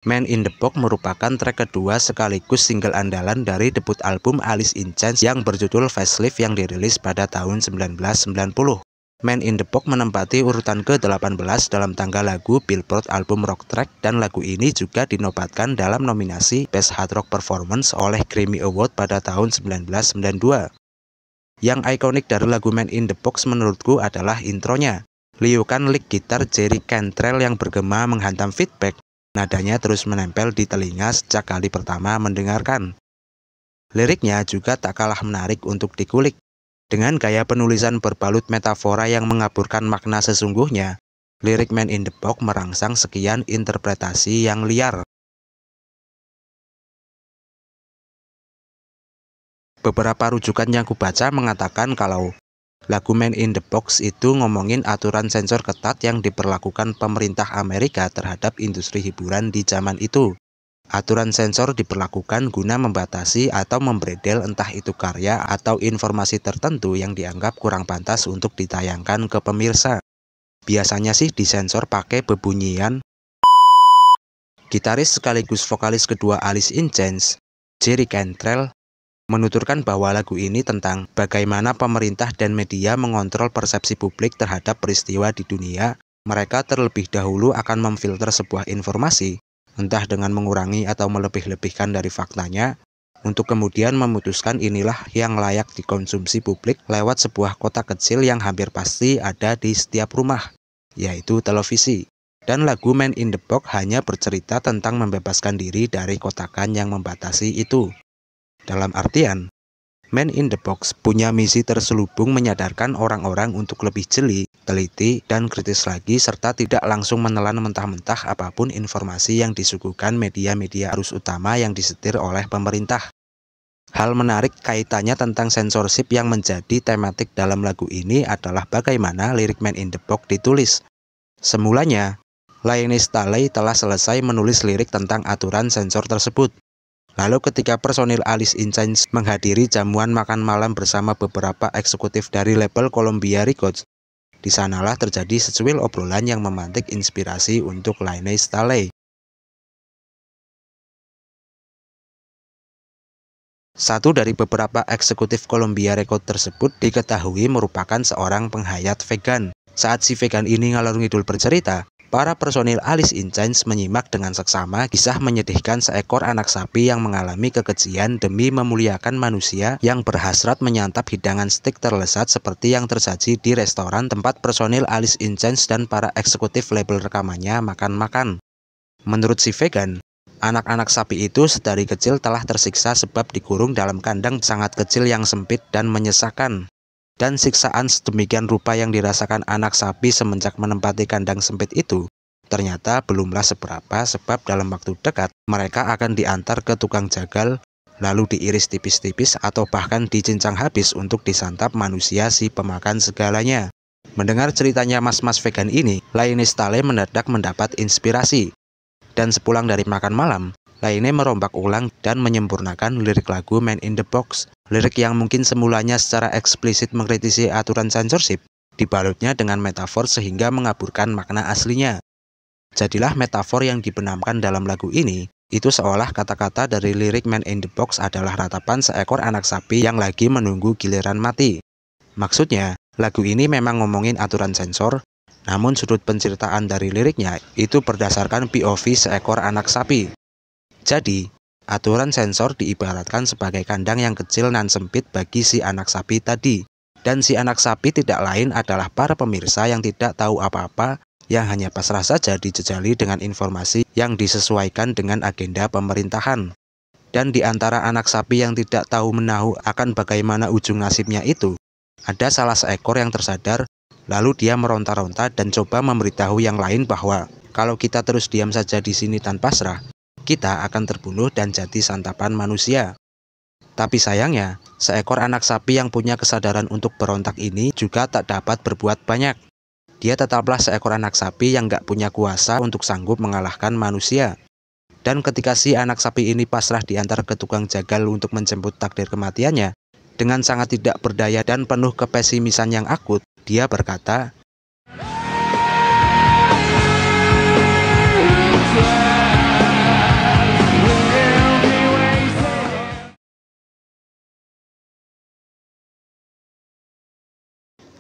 Man in the Box merupakan track kedua sekaligus single andalan dari debut album Alice in Chains yang berjudul Facelift yang dirilis pada tahun 1990. Man in the Box menempati urutan ke-18 dalam tangga lagu Billboard Album Rock Track, dan lagu ini juga dinobatkan dalam nominasi Best Hard Rock Performance oleh Grammy Award pada tahun 1992. Yang ikonik dari lagu Man in the Box menurutku adalah intronya. Liukan lick gitar Jerry Cantrell yang bergema menghantam feedback. Nadanya terus menempel di telinga sejak kali pertama mendengarkan. Liriknya juga tak kalah menarik untuk dikulik. Dengan gaya penulisan berbalut metafora yang mengaburkan makna sesungguhnya, lirik Man in the Box merangsang sekian interpretasi yang liar. Beberapa rujukan yang kubaca mengatakan kalau lagu Man in the Box itu ngomongin aturan sensor ketat yang diperlakukan pemerintah Amerika terhadap industri hiburan di zaman itu. Aturan sensor diperlakukan guna membatasi atau membredel entah itu karya atau informasi tertentu yang dianggap kurang pantas untuk ditayangkan ke pemirsa. Biasanya sih disensor pakai bebunyian. Gitaris sekaligus vokalis kedua Alice in Chains, Jerry Cantrell, menuturkan bahwa lagu ini tentang bagaimana pemerintah dan media mengontrol persepsi publik terhadap peristiwa di dunia. Mereka terlebih dahulu akan memfilter sebuah informasi, entah dengan mengurangi atau melebih-lebihkan dari faktanya, untuk kemudian memutuskan inilah yang layak dikonsumsi publik lewat sebuah kotak kecil yang hampir pasti ada di setiap rumah, yaitu televisi. Dan lagu Man in the Box hanya bercerita tentang membebaskan diri dari kotakan yang membatasi itu. Dalam artian, Man in the Box punya misi terselubung menyadarkan orang-orang untuk lebih jeli, teliti, dan kritis lagi, serta tidak langsung menelan mentah-mentah apapun informasi yang disuguhkan media-media arus utama yang disetir oleh pemerintah. Hal menarik kaitannya tentang censorship yang menjadi tematik dalam lagu ini adalah bagaimana lirik Man in the Box ditulis. Semulanya, Laine Staley telah selesai menulis lirik tentang aturan sensor tersebut. Lalu ketika personil Alice in Chains menghadiri jamuan makan malam bersama beberapa eksekutif dari label Columbia Records, di sanalah terjadi secuil obrolan yang memantik inspirasi untuk Laine Staley. Satu dari beberapa eksekutif Columbia Records tersebut diketahui merupakan seorang penghayat vegan. Saat si vegan ini ngalor ngidul bercerita, para personil Alice in Chains menyimak dengan seksama kisah menyedihkan seekor anak sapi yang mengalami kekejian demi memuliakan manusia yang berhasrat menyantap hidangan stik terlezat seperti yang tersaji di restoran tempat personil Alice in Chains dan para eksekutif label rekamannya makan-makan. Menurut si vegan, anak-anak sapi itu sedari kecil telah tersiksa sebab dikurung dalam kandang sangat kecil yang sempit dan menyesakan. Dan siksaan sedemikian rupa yang dirasakan anak sapi semenjak menempati kandang sempit itu ternyata belumlah seberapa, sebab dalam waktu dekat mereka akan diantar ke tukang jagal, lalu diiris tipis-tipis atau bahkan dicincang habis untuk disantap manusia si pemakan segalanya. Mendengar ceritanya mas-mas vegan ini, Laine Staley mendadak mendapat inspirasi. Dan sepulang dari makan malam, Laine merombak ulang dan menyempurnakan lirik lagu Man in the Box. Lirik yang mungkin semulanya secara eksplisit mengkritisi aturan censorship, dibalutnya dengan metafor sehingga mengaburkan makna aslinya. Jadilah metafor yang dibenamkan dalam lagu ini, itu seolah kata-kata dari lirik Man in the Box adalah ratapan seekor anak sapi yang lagi menunggu giliran mati. Maksudnya, lagu ini memang ngomongin aturan sensor, namun sudut penceritaan dari liriknya itu berdasarkan POV seekor anak sapi. Jadi, aturan sensor diibaratkan sebagai kandang yang kecil dan sempit bagi si anak sapi tadi. Dan si anak sapi tidak lain adalah para pemirsa yang tidak tahu apa-apa, yang hanya pasrah saja dijejali dengan informasi yang disesuaikan dengan agenda pemerintahan. Dan di antara anak sapi yang tidak tahu menahu akan bagaimana ujung nasibnya itu, ada salah seekor yang tersadar, lalu dia meronta-ronta dan coba memberitahu yang lain bahwa kalau kita terus diam saja di sini tanpa pasrah, kita akan terbunuh dan jadi santapan manusia. Tapi sayangnya, seekor anak sapi yang punya kesadaran untuk berontak ini juga tak dapat berbuat banyak. Dia tetaplah seekor anak sapi yang gak punya kuasa untuk sanggup mengalahkan manusia. Dan ketika si anak sapi ini pasrah diantar ke tukang jagal untuk menjemput takdir kematiannya, dengan sangat tidak berdaya dan penuh kepesimisan yang akut, dia berkata,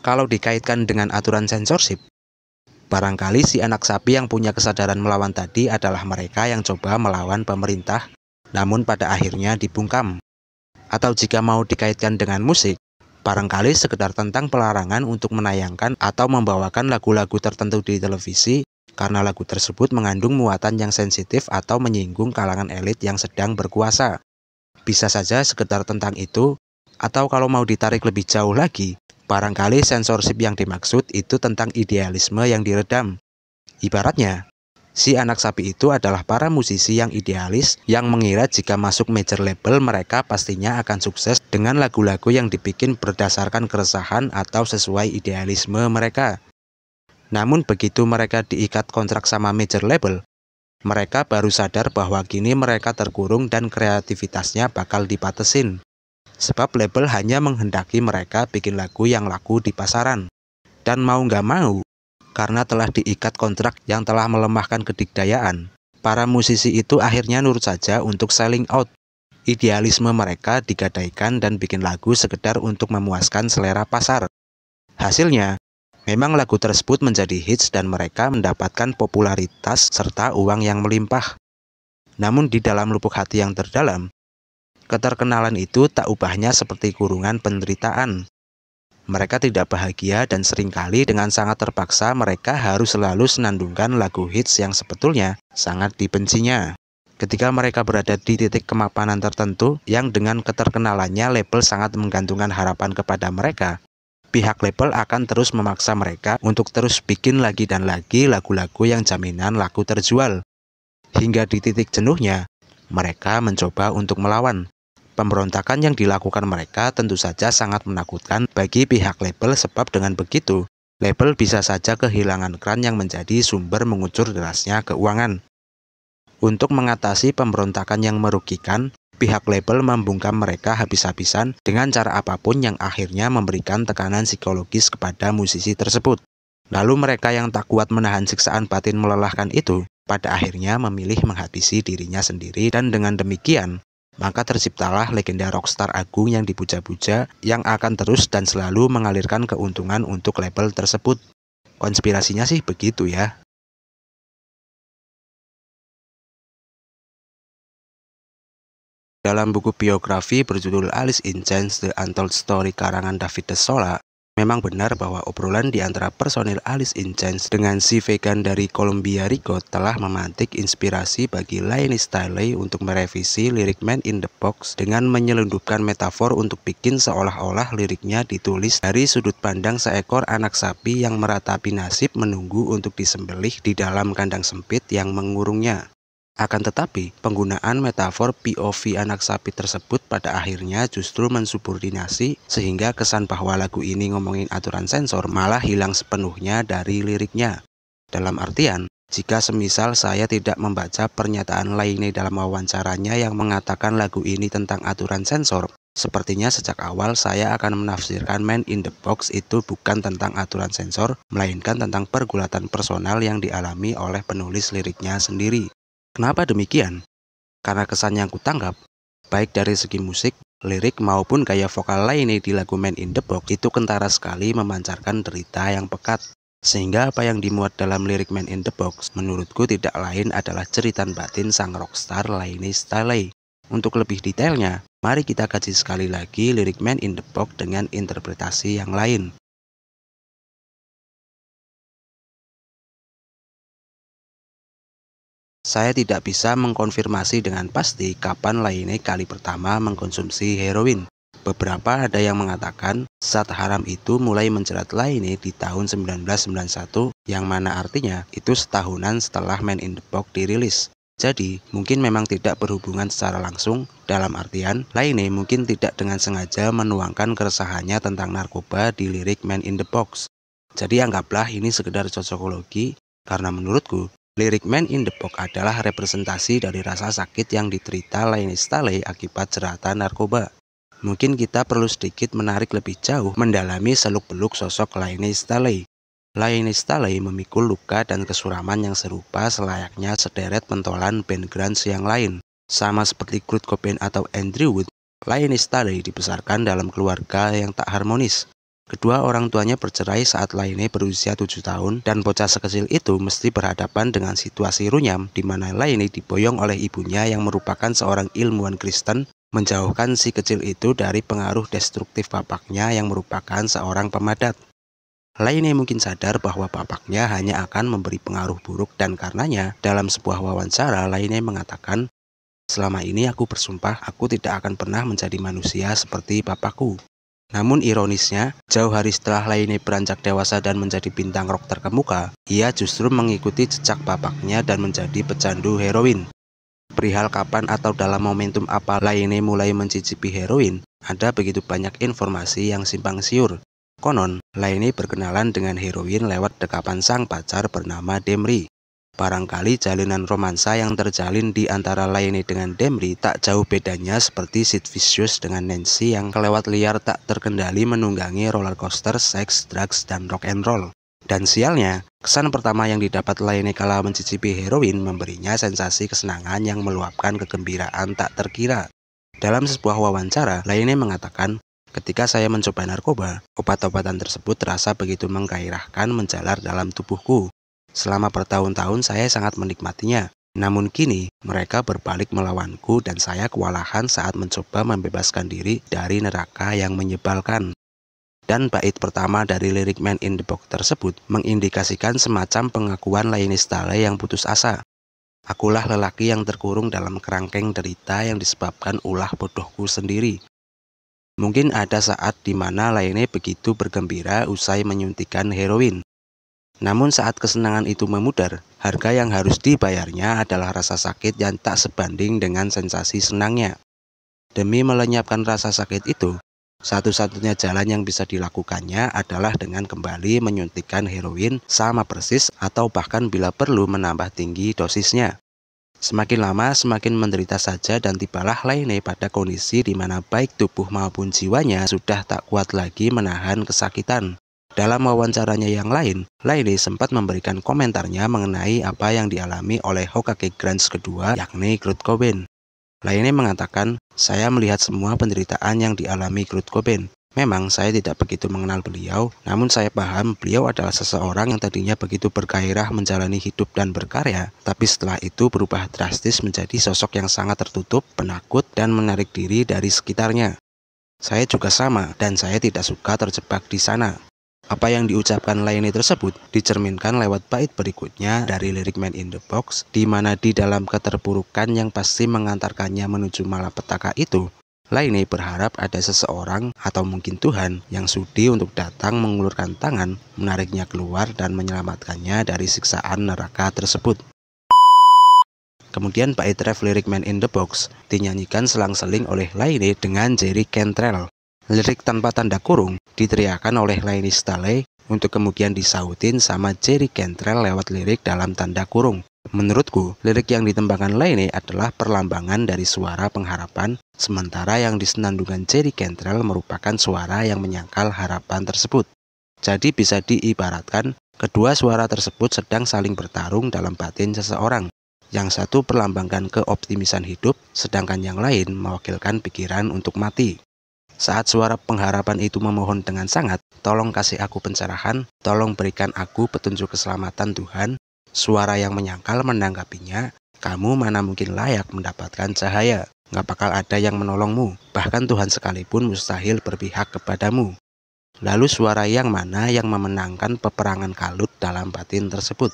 Kalau dikaitkan dengan aturan sensorship, barangkali si anak sapi yang punya kesadaran melawan tadi adalah mereka yang coba melawan pemerintah, namun pada akhirnya dibungkam. Atau jika mau dikaitkan dengan musik, barangkali sekedar tentang pelarangan untuk menayangkan atau membawakan lagu-lagu tertentu di televisi karena lagu tersebut mengandung muatan yang sensitif atau menyinggung kalangan elit yang sedang berkuasa. Bisa saja sekedar tentang itu, atau kalau mau ditarik lebih jauh lagi, barangkali sensorship yang dimaksud itu tentang idealisme yang diredam. Ibaratnya, si anak sapi itu adalah para musisi yang idealis yang mengira jika masuk major label mereka pastinya akan sukses dengan lagu-lagu yang dibikin berdasarkan keresahan atau sesuai idealisme mereka. Namun begitu mereka diikat kontrak sama major label, mereka baru sadar bahwa kini mereka terkurung dan kreativitasnya bakal dibatesin. Sebab label hanya menghendaki mereka bikin lagu yang laku di pasaran. Dan mau nggak mau, karena telah diikat kontrak yang telah melemahkan kedikdayaan, para musisi itu akhirnya nurut saja untuk selling out. Idealisme mereka digadaikan dan bikin lagu sekedar untuk memuaskan selera pasar. Hasilnya, memang lagu tersebut menjadi hits dan mereka mendapatkan popularitas serta uang yang melimpah. Namun di dalam lubuk hati yang terdalam, keterkenalan itu tak ubahnya seperti kurungan penderitaan. Mereka tidak bahagia dan seringkali dengan sangat terpaksa mereka harus selalu senandungkan lagu hits yang sebetulnya sangat dibencinya. Ketika mereka berada di titik kemapanan tertentu yang dengan keterkenalannya label sangat menggantungkan harapan kepada mereka, pihak label akan terus memaksa mereka untuk terus bikin lagi dan lagi lagu-lagu yang jaminan laku terjual. Hingga di titik jenuhnya, mereka mencoba untuk melawan. Pemberontakan yang dilakukan mereka tentu saja sangat menakutkan bagi pihak label sebab dengan begitu, label bisa saja kehilangan keran yang menjadi sumber mengucur derasnya keuangan. Untuk mengatasi pemberontakan yang merugikan, pihak label membungkam mereka habis-habisan dengan cara apapun yang akhirnya memberikan tekanan psikologis kepada musisi tersebut. Lalu mereka yang tak kuat menahan siksaan batin melelahkan itu, pada akhirnya memilih menghabisi dirinya sendiri dan dengan demikian, maka terciptalah legenda rockstar agung yang dipuja-puja yang akan terus dan selalu mengalirkan keuntungan untuk label tersebut. Konspirasinya sih begitu ya. Dalam buku biografi berjudul Alice in Chains: The Untold Story karangan David De Sola, memang benar bahwa obrolan di antara personil Alice in Chains dengan si vegan dari Columbia Records telah memantik inspirasi bagi Laine Staley untuk merevisi lirik Man in the Box dengan menyelundupkan metafor untuk bikin seolah-olah liriknya ditulis dari sudut pandang seekor anak sapi yang meratapi nasib menunggu untuk disembelih di dalam kandang sempit yang mengurungnya. Akan tetapi, penggunaan metafor POV anak sapi tersebut pada akhirnya justru mensubordinasi sehingga kesan bahwa lagu ini ngomongin aturan sensor malah hilang sepenuhnya dari liriknya. Dalam artian, jika semisal saya tidak membaca pernyataan Laine dalam wawancaranya yang mengatakan lagu ini tentang aturan sensor, sepertinya sejak awal saya akan menafsirkan Man in the Box itu bukan tentang aturan sensor, melainkan tentang pergulatan personal yang dialami oleh penulis liriknya sendiri. Kenapa demikian? Karena kesan yang kutangkap, baik dari segi musik, lirik maupun gaya vokal Laine di lagu Man in the Box itu kentara sekali memancarkan derita yang pekat. Sehingga apa yang dimuat dalam lirik Man in the Box menurutku tidak lain adalah jeritan batin sang rockstar Laine Staley. Untuk lebih detailnya, mari kita kaji sekali lagi lirik Man in the Box dengan interpretasi yang lain. Saya tidak bisa mengkonfirmasi dengan pasti kapan Laine kali pertama mengkonsumsi heroin. Beberapa ada yang mengatakan zat haram itu mulai menjerat Laine di tahun 1991, yang mana artinya itu setahunan setelah Man in the Box dirilis. Jadi, mungkin memang tidak berhubungan secara langsung, dalam artian Laine mungkin tidak dengan sengaja menuangkan keresahannya tentang narkoba di lirik Man in the Box. Jadi anggaplah ini sekedar cocokologi, karena menurutku, lirik Man in the Box adalah representasi dari rasa sakit yang diterita Laine Staley akibat jeratan narkoba. Mungkin kita perlu sedikit menarik lebih jauh mendalami seluk-beluk sosok Laine Staley. Laine Staley memikul luka dan kesuraman yang serupa selayaknya sederet pentolan band grunge yang lain. Sama seperti Kurt Cobain atau Andrew Wood, Laine Staley dibesarkan dalam keluarga yang tak harmonis. Kedua orang tuanya bercerai saat Laine berusia 7 tahun dan bocah sekecil itu mesti berhadapan dengan situasi runyam di mana Laine diboyong oleh ibunya yang merupakan seorang ilmuwan Kristen menjauhkan si kecil itu dari pengaruh destruktif bapaknya yang merupakan seorang pemadat. Laine mungkin sadar bahwa bapaknya hanya akan memberi pengaruh buruk dan karenanya dalam sebuah wawancara Laine mengatakan, "Selama ini aku bersumpah aku tidak akan pernah menjadi manusia seperti bapakku." Namun ironisnya, jauh hari setelah Laine beranjak dewasa dan menjadi bintang rock terkemuka, ia justru mengikuti jejak bapaknya dan menjadi pecandu heroin. Perihal kapan atau dalam momentum apa Laine mulai mencicipi heroin, ada begitu banyak informasi yang simpang siur. Konon, Laine berkenalan dengan heroin lewat dekapan sang pacar bernama Demri. Barangkali jalinan romansa yang terjalin di antara Laine dengan Demri tak jauh bedanya seperti Sid Vicious dengan Nancy yang kelewat liar tak terkendali menunggangi roller coaster seks, drugs, dan rock and roll. Dan sialnya, kesan pertama yang didapat Laine kala mencicipi heroin memberinya sensasi kesenangan yang meluapkan kegembiraan tak terkira. Dalam sebuah wawancara, Laine mengatakan, "Ketika saya mencoba narkoba, obat-obatan tersebut terasa begitu menggairahkan menjalar dalam tubuhku. Selama bertahun-tahun saya sangat menikmatinya, namun kini mereka berbalik melawanku dan saya kewalahan saat mencoba membebaskan diri dari neraka yang menyebalkan." Dan bait pertama dari lirik Man in the Box tersebut mengindikasikan semacam pengakuan Laine Staley yang putus asa. "Akulah lelaki yang terkurung dalam kerangkeng derita yang disebabkan ulah bodohku sendiri." Mungkin ada saat di mana Laine begitu bergembira usai menyuntikkan heroin. Namun saat kesenangan itu memudar, harga yang harus dibayarnya adalah rasa sakit yang tak sebanding dengan sensasi senangnya. Demi melenyapkan rasa sakit itu, satu-satunya jalan yang bisa dilakukannya adalah dengan kembali menyuntikkan heroin sama persis atau bahkan bila perlu menambah tinggi dosisnya. Semakin lama semakin menderita saja dan tibalah Laine pada kondisi di mana baik tubuh maupun jiwanya sudah tak kuat lagi menahan kesakitan. Dalam wawancaranya yang lain, Laine sempat memberikan komentarnya mengenai apa yang dialami oleh Hokage Grunge kedua, yakni Kurt Cobain. Laine mengatakan, "Saya melihat semua penderitaan yang dialami Kurt Cobain. Memang saya tidak begitu mengenal beliau, namun saya paham beliau adalah seseorang yang tadinya begitu bergairah menjalani hidup dan berkarya, tapi setelah itu berubah drastis menjadi sosok yang sangat tertutup, penakut, dan menarik diri dari sekitarnya. Saya juga sama, dan saya tidak suka terjebak di sana." Apa yang diucapkan Laine tersebut dicerminkan lewat bait berikutnya dari lirik Man in the Box, di mana di dalam keterpurukan yang pasti mengantarkannya menuju malapetaka itu, Laine berharap ada seseorang atau mungkin Tuhan yang sudi untuk datang mengulurkan tangan, menariknya keluar dan menyelamatkannya dari siksaan neraka tersebut. Kemudian bait ref lirik Man in the Box dinyanyikan selang-seling oleh Laine dengan Jerry Cantrell. Lirik tanpa tanda kurung diteriakan oleh Laine Staley untuk kemudian disautin sama Jerry Cantrell lewat lirik dalam tanda kurung. Menurutku, lirik yang ditembangkan Laine adalah perlambangan dari suara pengharapan, sementara yang disenandungkan Jerry Cantrell merupakan suara yang menyangkal harapan tersebut. Jadi bisa diibaratkan, kedua suara tersebut sedang saling bertarung dalam batin seseorang. Yang satu perlambangkan keoptimisan hidup, sedangkan yang lain mewakilkan pikiran untuk mati. Saat suara pengharapan itu memohon dengan sangat, "Tolong kasih aku pencerahan, tolong berikan aku petunjuk keselamatan Tuhan." Suara yang menyangkal menanggapinya, "Kamu mana mungkin layak mendapatkan cahaya, nggak bakal ada yang menolongmu, bahkan Tuhan sekalipun mustahil berpihak kepadamu." Lalu suara yang mana yang memenangkan peperangan kalut dalam batin tersebut?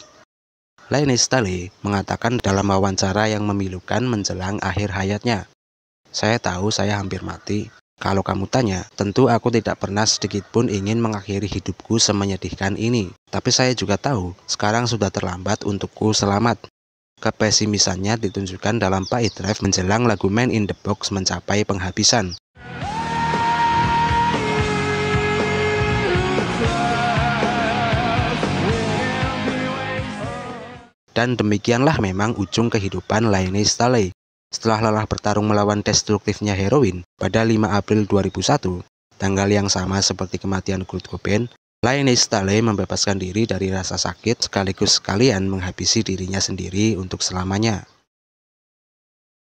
Laine Staley mengatakan dalam wawancara yang memilukan menjelang akhir hayatnya, "Saya tahu saya hampir mati. Kalau kamu tanya, tentu aku tidak pernah sedikit pun ingin mengakhiri hidupku semenyedihkan ini. Tapi saya juga tahu, sekarang sudah terlambat untukku selamat." Kepesimisannya ditunjukkan dalam bait ref menjelang lagu Man in the Box mencapai penghabisan. Dan demikianlah memang ujung kehidupan Laine Staley. Setelah lelah bertarung melawan destruktifnya heroin, pada 5 April 2001, tanggal yang sama seperti kematian Kurt Cobain, Laine Staley membebaskan diri dari rasa sakit sekaligus sekalian menghabisi dirinya sendiri untuk selamanya.